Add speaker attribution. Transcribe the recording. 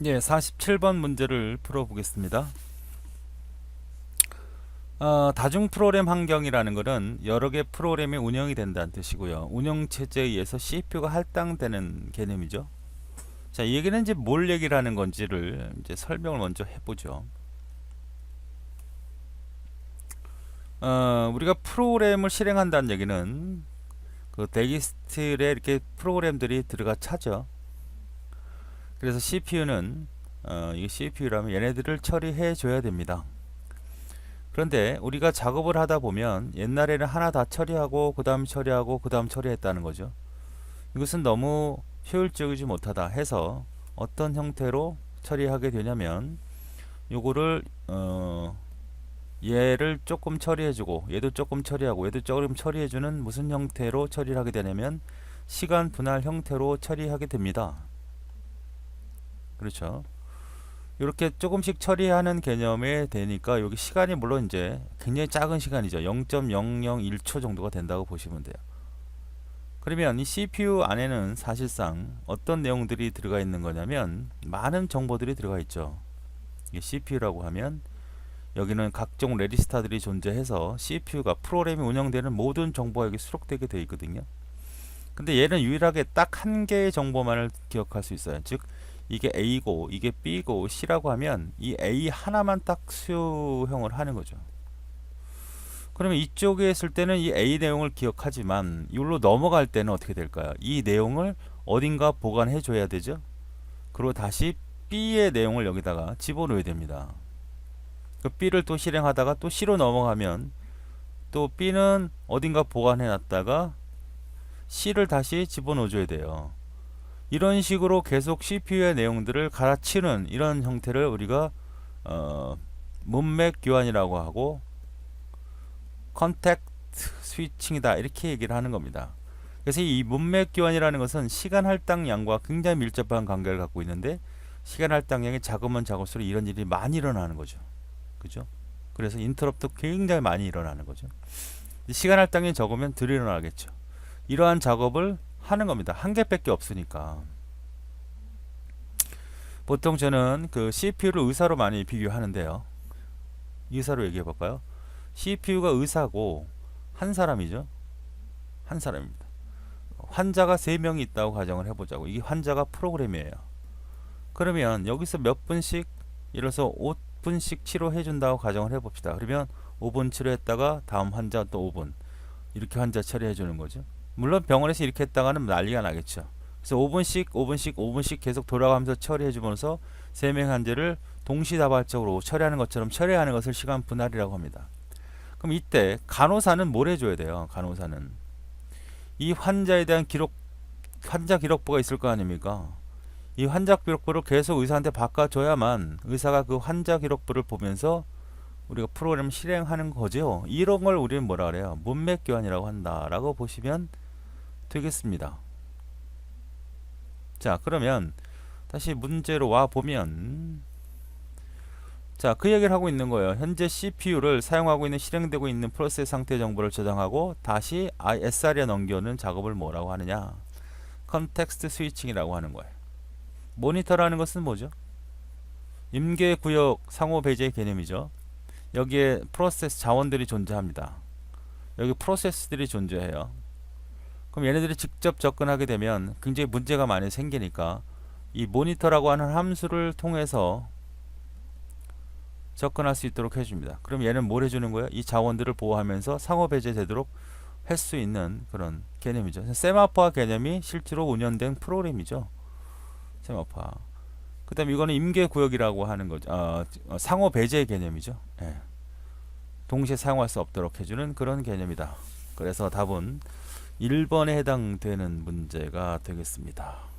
Speaker 1: 예, 47번 문제를 풀어보겠습니다. 다중 프로그램 환경이라는 것은 여러 개 프로그램이 운영이 된다는 뜻이고요. 운영 체제에 의해서 CPU가 할당되는 개념이죠. 자, 이 얘기는 이제 뭘 얘기를 하는 건지를 이제 설명을 먼저 해보죠. 우리가 프로그램을 실행한다는 얘기는 그 대기스틸에 이렇게 프로그램들이 들어가 차죠. 그래서 CPU는 이게 CPU라면 얘네들을 처리해 줘야 됩니다. 그런데 우리가 작업을 하다 보면 옛날에는 하나 다 처리하고 그 다음 처리하고 그 다음 처리했다는 거죠. 이것은 너무 효율적이지 못하다 해서 어떤 형태로 처리하게 되냐면 요거를 얘를 조금 처리해주고 얘도 조금 처리하고 얘도 조금 처리해주는 무슨 형태로 처리를 하게 되냐면 시간 분할 형태로 처리하게 됩니다. 그렇죠. 이렇게 조금씩 처리하는 개념이 되니까 여기 시간이 물론 이제 굉장히 작은 시간이죠. 0.001초 정도가 된다고 보시면 돼요. 그러면 이 CPU 안에는 사실상 어떤 내용들이 들어가 있는 거냐면 많은 정보들이 들어가 있죠. 이게 CPU라고 하면 여기는 각종 레지스터들이 존재해서 CPU가 프로그램이 운영되는 모든 정보가 여기 수록되게 되어 있거든요. 근데 얘는 유일하게 딱 한 개의 정보만을 기억할 수 있어요. 즉 이게 A고 이게 B고 C라고 하면 이 A 하나만 딱 수용을 하는 거죠. 그러면 이쪽에 있을 때는 이 A 내용을 기억하지만 이걸로 넘어갈 때는 어떻게 될까요? 이 내용을 어딘가 보관해 줘야 되죠. 그리고 다시 B의 내용을 여기다가 집어넣어야 됩니다. 그 B를 또 실행하다가 또 C로 넘어가면 또 B는 어딘가 보관해 놨다가 C를 다시 집어넣어 줘야 돼요. 이런 식으로 계속 CPU의 내용들을 갈아치는 이런 형태를 우리가 문맥 교환이라고 하고 컨택트 스위칭이다 이렇게 얘기를 하는 겁니다. 그래서 이 문맥 교환이라는 것은 시간 할당량과 굉장히 밀접한 관계를 갖고 있는데 시간 할당량이 작으면 작을수록 이런 일이 많이 일어나는 거죠. 그죠? 그래서 인터럽트 굉장히 많이 일어나는 거죠. 시간 할당이 적으면 덜 일어나겠죠. 이러한 작업을 하는 겁니다. 한 개밖에 없으니까. 보통 저는 그 CPU를 의사로 많이 비교하는데요. 의사로 얘기해 볼까요? CPU가 의사고 한 사람이죠. 한 사람입니다. 환자가 3명이 있다고 가정을 해보자고. 이게 환자가 프로그램이에요. 그러면 여기서 몇 분씩 예를 들어서 5분씩 치료해 준다고 가정을 해봅시다. 그러면 5분 치료했다가 다음 환자 또 5분 이렇게 환자 처리해 주는 거죠. 물론 병원에서 이렇게 했다가는 난리가 나겠죠. 그래서 5분씩 계속 돌아가면서 처리해 주면서 3명 환자를 동시다발적으로 처리하는 것처럼 처리하는 것을 시간 분할이라고 합니다. 그럼 이때 간호사는 뭘 해줘야 돼요? 간호사는 이 환자에 대한 기록, 환자 기록부가 있을 거 아닙니까? 이 환자 기록부를 계속 의사한테 바꿔줘야만 의사가 그 환자 기록부를 보면서 우리가 프로그램을 실행하는 거죠. 이런 걸 우리는 뭐라 그래요? 문맥 교환이라고 한다라고 보시면 되겠습니다. 자, 그러면 다시 문제로 와 보면 자, 그 얘기를 하고 있는 거예요. 현재 CPU를 사용하고 있는 실행되고 있는 프로세스 상태 정보를 저장하고 다시 SR에 넘겨오는 작업을 뭐라고 하느냐? 컨텍스트 스위칭이라고 하는 거예요. 모니터라는 것은 뭐죠? 임계 구역 상호 배제 개념이죠. 여기에 프로세스 자원들이 존재합니다. 여기 프로세스들이 존재해요. 그럼 얘네들이 직접 접근하게 되면 굉장히 문제가 많이 생기니까 이 모니터라고 하는 함수를 통해서 접근할 수 있도록 해줍니다. 그럼 얘는 뭘 해주는 거예요? 이 자원들을 보호하면서 상호 배제되도록 할 수 있는 그런 개념이죠. 세마포화 개념이 실제로 운영된 프로그램이죠. 세마포화. 그 다음에 이거는 임계구역이라고 하는 거죠. 상호 배제 개념이죠. 예. 동시에 사용할 수 없도록 해주는 그런 개념이다. 그래서 답은 1번에 해당되는 문제가 되겠습니다.